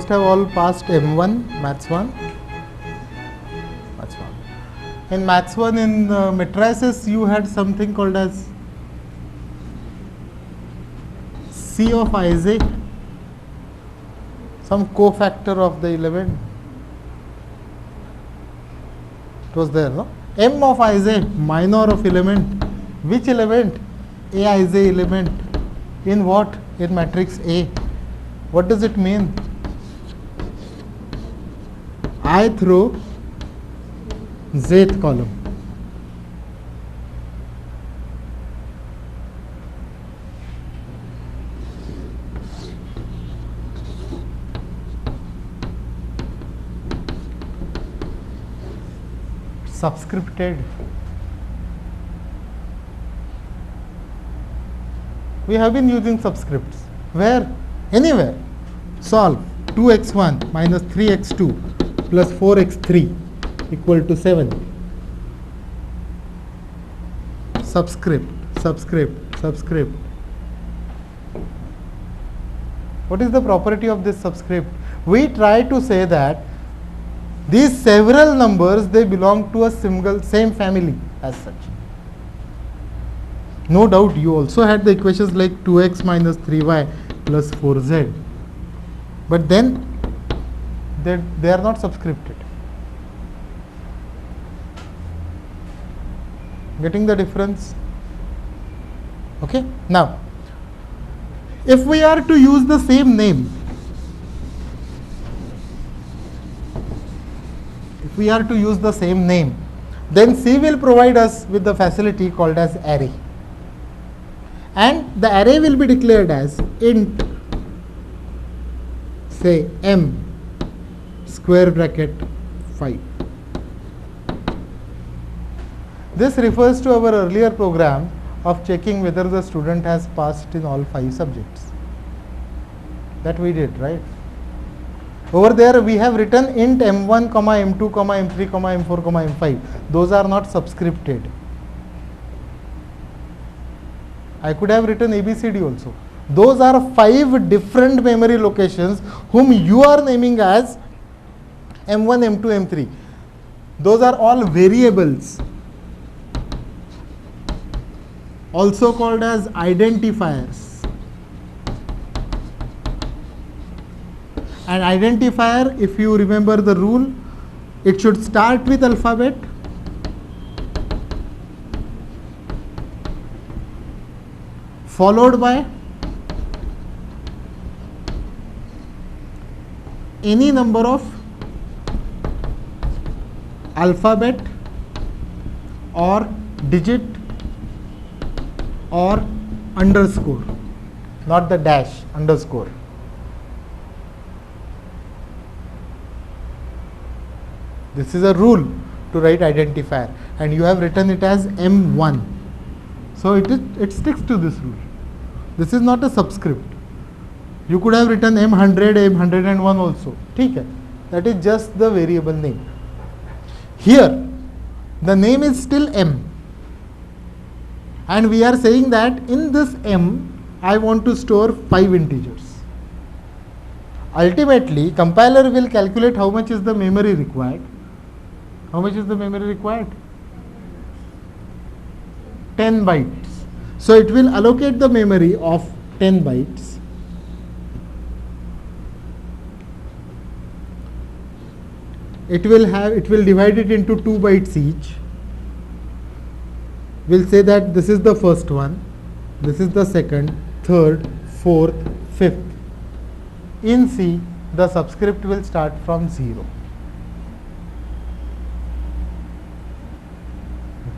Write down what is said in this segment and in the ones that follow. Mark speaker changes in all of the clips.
Speaker 1: have all passed M1, Maths 1. Maths 1. In Maths 1 in matrices you had something called as C of Ij, some cofactor of the element. It was there, no? M of Ij, minor of element. Which element? Aij element. In what? In matrix A. What does it mean? Ith row, zth column. Subscripted. We have been using subscripts. Where? Anywhere. Solve 2x1 minus 3x2 plus 4x3 equal to 7. Subscript, subscript, subscript. What is the property of this subscript? We try to say that these several numbers, they belong to a same family as such. No doubt you also had the equations like 2x minus 3y plus 4z. But then they are not subscripted. Getting the difference? Okay. Now, if we are to use the same name, then C will provide us with the facility called as array. And the array will be declared as int, say m square bracket 5. This refers to our earlier program of checking whether the student has passed in all 5 subjects. That we did, right? Over there we have written int m1, m2, m3, m4, m5. Those are not subscripted. I could have written ABCD also. Those are 5 different memory locations whom you are naming as M1, M2, M3. Those are all variables, also called as identifiers. And identifier, if you remember the rule, it should start with alphabet, followed by any number of alphabet or digit or underscore, not the dash, underscore. This is a rule to write identifier, and you have written it as M1. So it sticks to this rule. This is not a subscript. You could have written M100, M101 also. Okay. That is just the variable name. Here, the name is still M. And we are saying that in this M, I want to store 5 integers. Ultimately, compiler will calculate how much is the memory required. How much is the memory required? 10 bytes. So it will allocate the memory of 10 bytes. It will divide it into 2 bytes each. We'll say that this is the first one, this is the second, third, fourth, fifth. In C, the subscript will start from 0.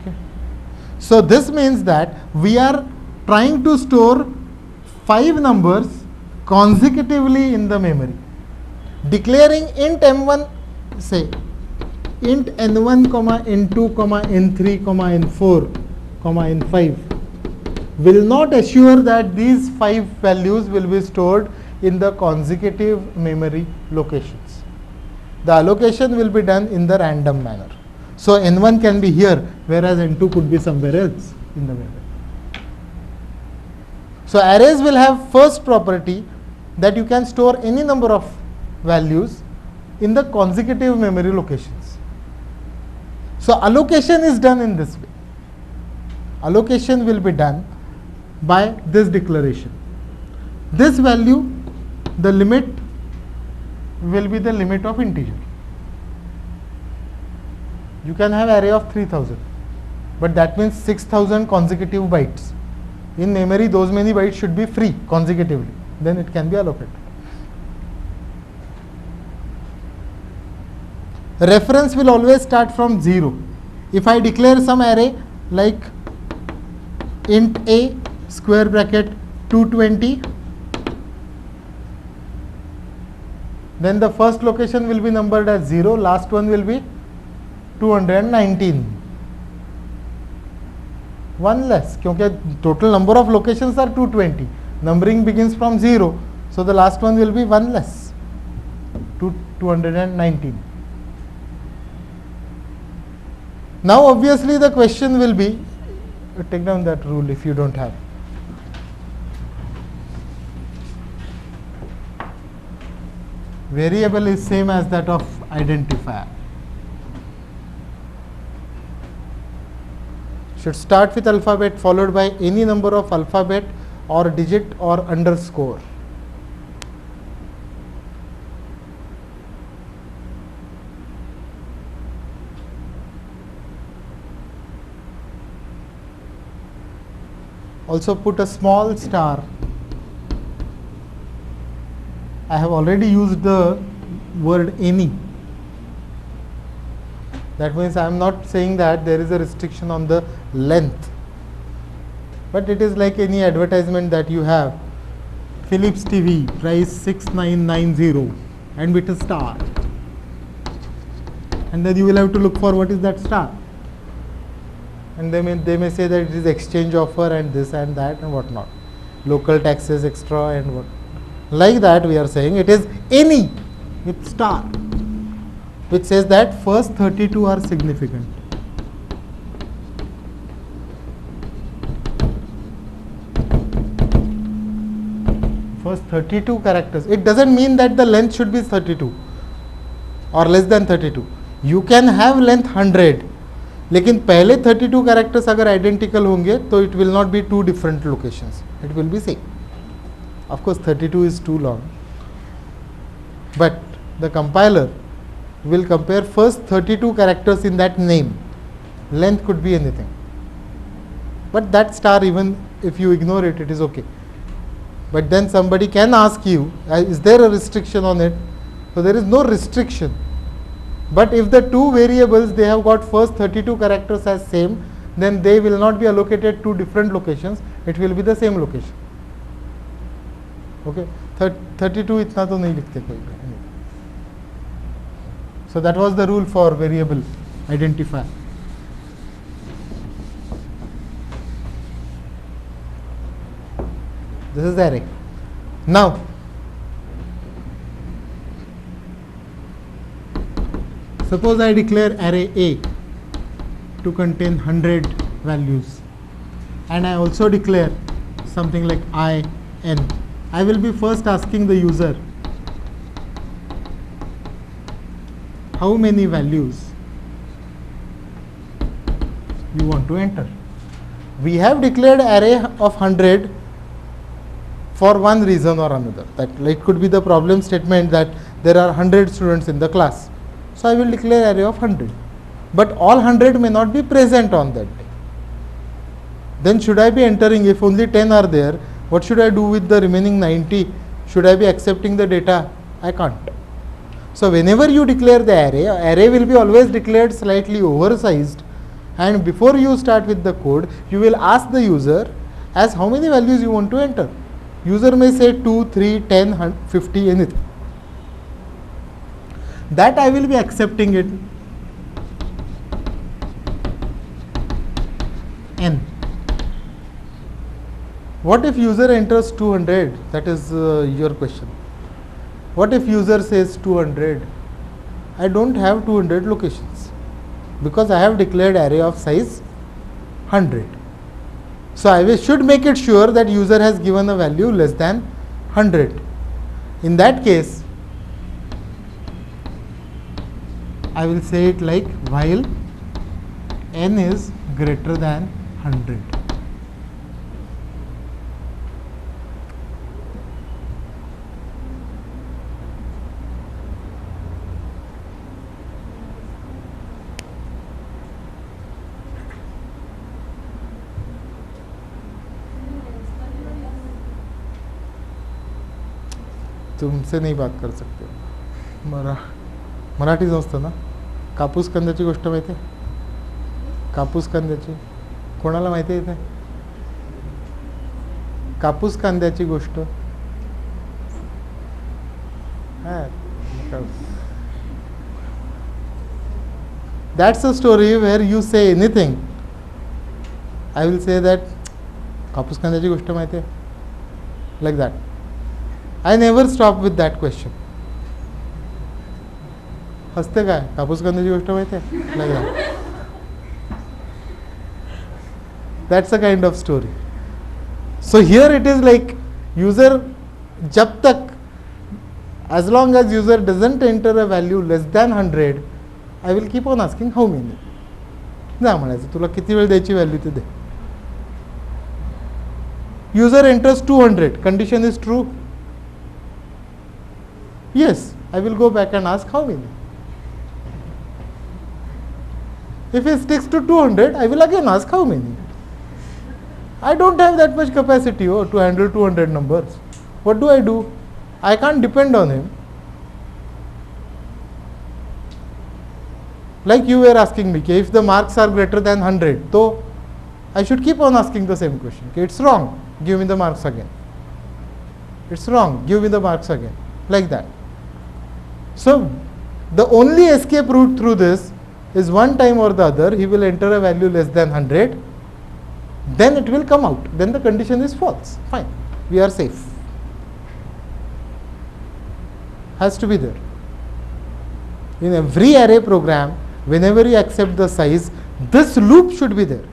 Speaker 1: Okay. So this means that we are trying to store 5 numbers consecutively in the memory. Declaring int m1, say int n1, n2, n3, n4, n5 will not assure that these 5 values will be stored in the consecutive memory locations. The allocation will be done in the random manner. So n1 can be here, whereas n2 could be somewhere else in the memory. So arrays will have first property that you can store any number of values in the consecutive memory locations. So allocation is done in this way. Allocation will be done by this declaration. This value, the limit will be the limit of integer. You can have array of 3000, but that means 6000 consecutive bytes. In memory, those many bytes should be free consecutively. Then it can be allocated. Reference will always start from 0. If I declare some array like int a square bracket 220, then the first location will be numbered as 0, last one will be 219. One less, क्योंकि total number of locations are 220. Numbering begins from 0, so the last one will be one less, 219. Now obviously the question will be, take down that rule if you don't have. Variable is same as that of identifier. Should start with alphabet followed by any number of alphabet or digit or underscore. Also put a small star. I have already used the word any. That means I am not saying that there is a restriction on the length, but it is like any advertisement that you have. Philips TV, price 6990 and with a star, and then you will have to look for what is that star, and they may say that it is exchange offer and this and that and what not, local taxes extra and what. Like that we are saying it is any with star, which says that first 32 are significant. First 32 characters. It doesn't mean that the length should be 32 or less than 32. You can have length 100, लेकिन पहले 32 characters अगर identical होंगे तो it will not be two different locations. It will be same. Of course 32 is too long, but the compiler will compare first 32 characters in that name. Length could be anything, but that star, even if you ignore it, it is okay. But then somebody can ask you, is there a restriction on it? So there is no restriction, but if the two variables, they have got first 32 characters as same, then they will not be allocated to different locations, it will be the same location. Okay, 32 इतना तो नहीं लिखते कोई. So that was the rule for variable identifier. This is the array. Now suppose I declare array A to contain 100 values, and I also declare something like IN. I will be first asking the user how many values you want to enter. We have declared array of 100 for one reason or another. That it could be the problem statement that there are 100 students in the class. So I will declare array of 100. But all 100 may not be present on that day. Then should I be entering, if only 10 are there, what should I do with the remaining 90? Should I be accepting the data? I can't. So whenever you declare the array will be always declared slightly oversized, and before you start with the code, you will ask the user as how many values you want to enter. User may say 2, 3, 10, 50, anything. That I will be accepting it. N. What if user enters 200? That is your question. What if user says 200? I don't have 200 locations because I have declared array of size 100. So I should make it sure that user has given a value less than 100. In that case, I will say it like while n is greater than 100. तुमसे नहीं बात कर सकते. मराठी समजतं ना. कापूस कांद्याची गोष्ट माहिती आहे. कापूस कांद्याची कोणाला माहिती आहे? कापूस कांद्याची गोष्ट. That's a story where you say anything. I will say that कापूस कांद्याची गोष्ट माहिती आहे. Like that. I never stop with that question. हसते काय? कापूस कांद्याची गोष्ट माहिती आहे? Like that. That's a kind of story. So here it is like user जब तक as long as user doesn't enter a value less than 100, I will keep on asking how many. जा म्हणायचं तुला किती वेळ द्यायची व्हॅल्यू ते दे. User enters 200. Condition is true. Yes, I will go back and ask how many. If he sticks to 200, I will again ask how many. I don't have that much capacity to handle 200 numbers. What do? I can't depend on him. Like you were asking me, if the marks are greater than 100, so I should keep on asking the same question. It's wrong, give me the marks again. It's wrong, give me the marks again. Like that. So the only escape route through this is one time or the other he will enter a value less than 100, then it will come out, then the condition is false. Fine, we are safe. Has to be there. In every array program, whenever you accept the size, this loop should be there.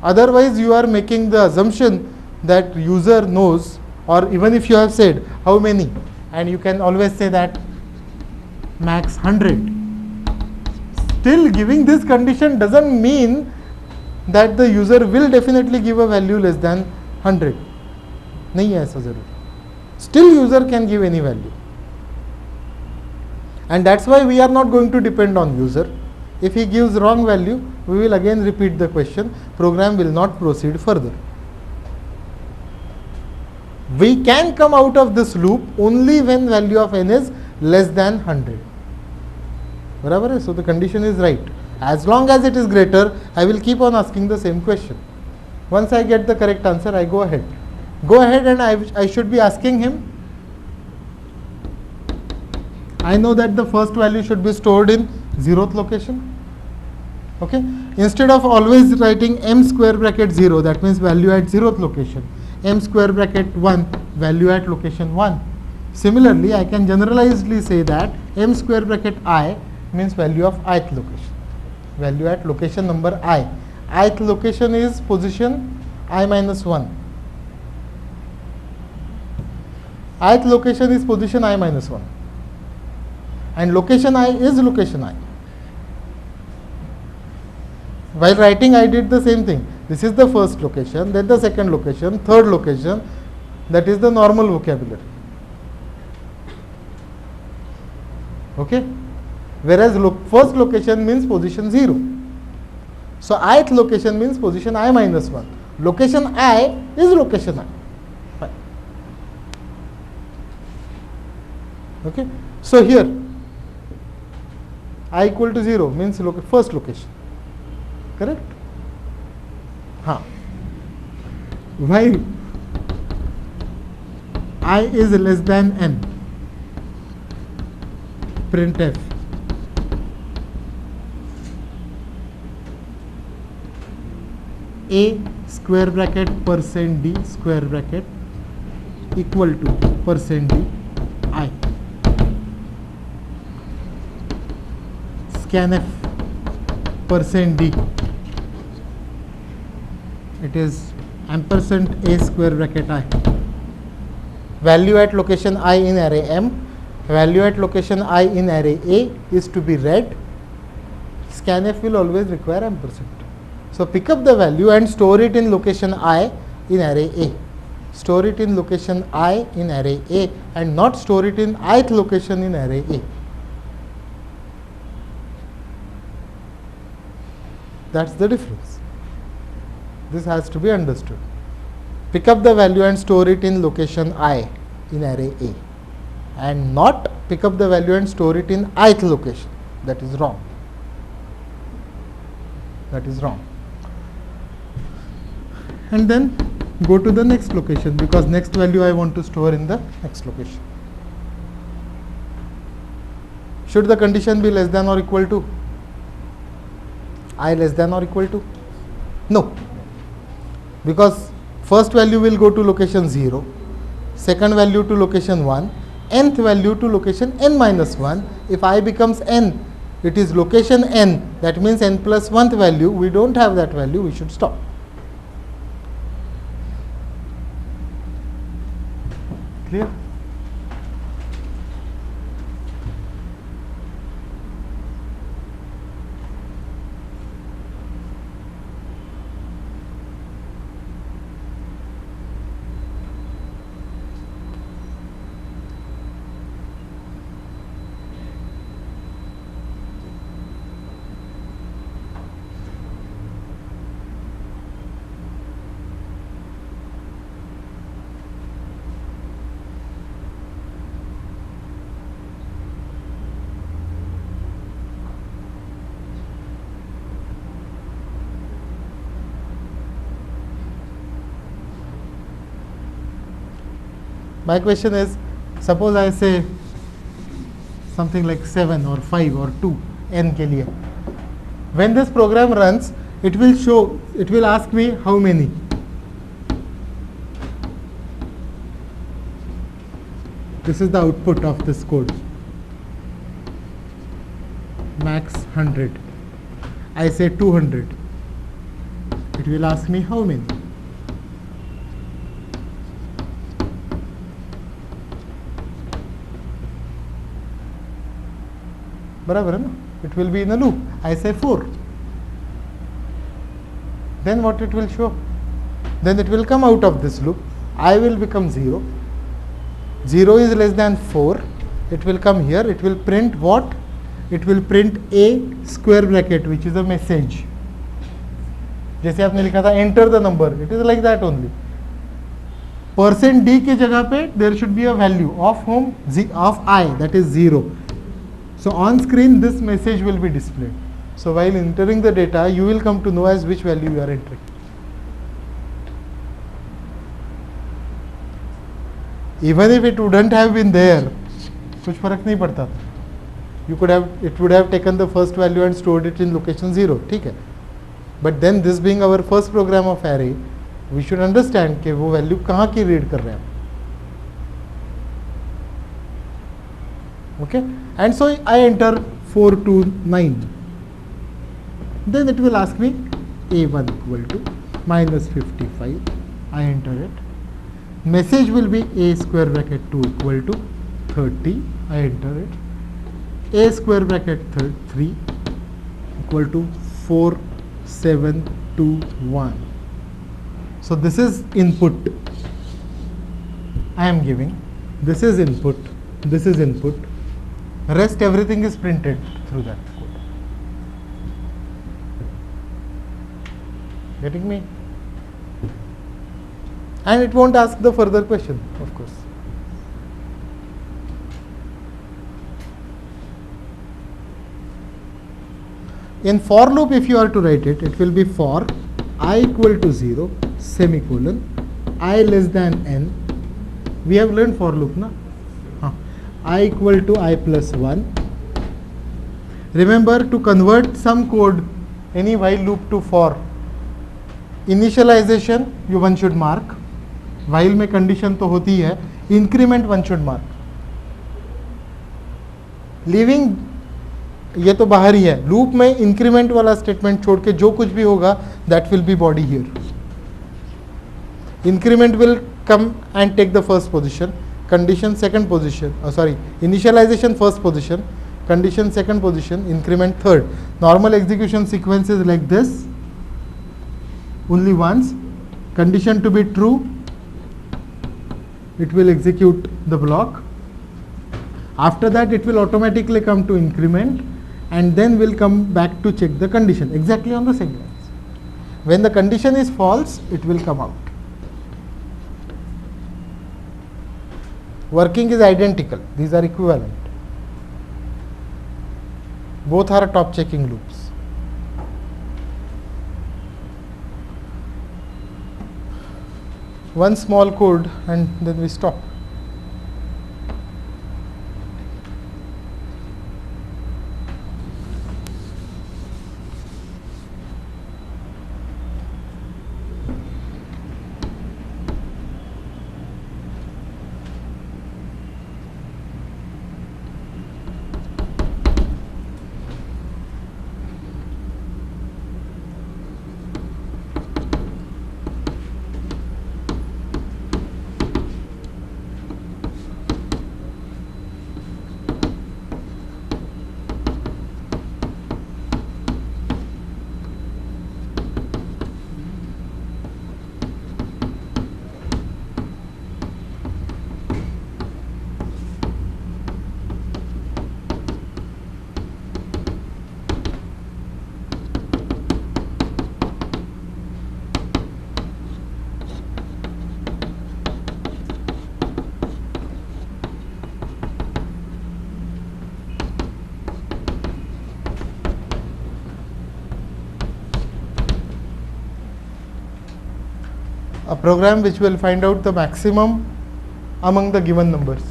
Speaker 1: Otherwise you are making the assumption that user knows, or even if you have said how many, and you can always say that max 100. Still giving this condition doesn't mean that the user will definitely give a value less than 100. नहीं है ऐसा जरूर. Still user can give any value. And that's why we are not going to depend on user. If he gives wrong value, we will again repeat the question. Program will not proceed further. We can come out of this loop only when value of n is less than 100. बराबर है? So the condition is right. As long as it is greater, I will keep on asking the same question. Once I get the correct answer, I go ahead. Go ahead and I should be asking him. I know that the first value should be stored in 0th location. Okay. Instead of always writing m square bracket 0, that means value at 0th location. M square bracket 1, value at location 1. Similarly, I can generalizedly say that m square bracket I means value of ith location. Value at location number I. Ith location is position I minus 1. Ith location is position I minus 1. And location I is location I. While writing, I did the same thing. This is the first location, then the second location, third location. That is the normal vocabulary. Okay. Whereas first location means position 0. So ith location means position I minus 1. Location I is location I. Fine. Okay. So here I equal to 0 means first location. Correct? हाँ. While I is less than n, printf a square bracket percent d square bracket equal to percent d I. Scanf percent d, it is ampersand a square bracket I. Value at location I in array m, value at location I in array A is to be read, scanf will always require ampersand. So pick up the value and store it in location I in array A. Store it in location I in array A and not store it in ith location in array A. That's the difference. This has to be understood. Pick up the value and store it in location I in array A and not pick up the value and store it in ith location. That is wrong. That is wrong. And then go to the next location, because next value I want to store in the next location. Should the condition be less than or equal to? I less than or equal to? No, because first value will go to location 0, second value to location 1, nth value to location n minus 1. If I becomes n, it is location n, that means n plus 1th value. We don't have that value, we should stop. Clear? My question is, suppose I say something like 7 or 5 or 2 n ke liye. When this program runs, it will show, it will ask me how many. This is the output of this code. Max 100. I say 200. It will ask me how many. बराबर है ना? It will be in a loop. I say 4. Then what it will show? Then it will come out of this loop. I will become 0. 0 is less than 4. It will come here. It will print what? It will print a square bracket, which is a message. जैसे आपने लिखा था enter the number. It is like that only. %d के जगह पे there should be a value of whom? Of I, that is 0. So on screen this message will be displayed. So while entering the data, you will come to know as which value you are entering. Even if it wouldn't have been there, कुछ फर्क नहीं पड़ता था. You could have, it would have taken the first value and stored it in location 0. ठीक है. But then this being our first program of array, we should understand कि वो value कहाँ की read कर रहे हैं. Okay, and so I enter 429. Then it will ask me a1 equal to minus 55. I enter it. Message will be a square bracket 2 equal to 30. I enter it. A square bracket 3 equal to 4721. So this is input I am giving. This is input. This is input. Rest everything is printed through that code. Getting me? And it won't ask the further question, of course. In for loop, if you are to write it, it will be for I equal to 0, semicolon, I less than n. We have learned for loop, na? I equal to I plus 1. Remember, to convert some code, any while loop to for, initialization you one should mark. While में condition तो होती है, increment one should mark. Leaving ये तो बाहर ही है. Loop में increment वाला स्टेटमेंट छोड़ के जो कुछ भी होगा that will be body here. Increment will come and take the first position. condition second position, initialization first position, condition second position, increment third. Normal execution sequence is like this, only once, condition to be true, it will execute the block. After that it will automatically come to increment, and then will come back to check the condition exactly on the same lines. When the condition is false, it will come out. Working is identical, these are equivalent. Both are top checking loops. One small code and then we stop. A program which will find out the maximum among the given numbers.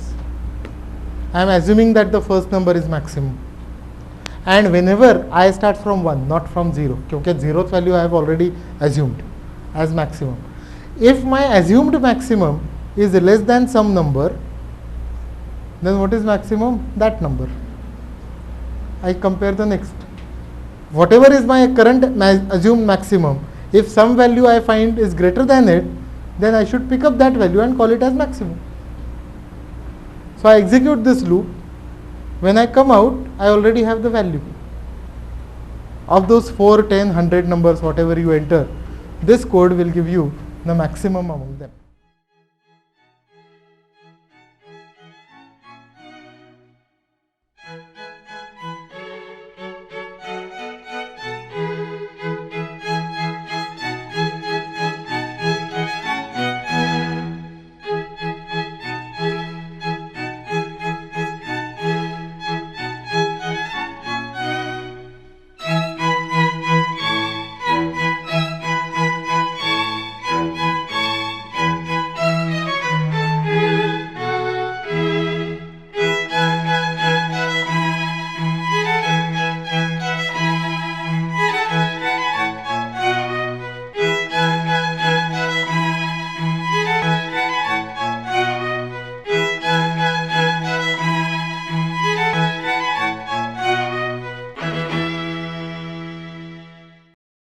Speaker 1: I am assuming that the first number is maximum, and whenever I start from 1, not from 0, because 0th value I have already assumed as maximum. If my assumed maximum is less than some number, then what is maximum? That number. I compare the next. Whatever is my current assumed maximum, if some value I find is greater than it, then I should pick up that value and call it as maximum. So I execute this loop. When I come out, I already have the value. Of those 4, 10, 100 numbers, whatever you enter, this code will give you the maximum among them.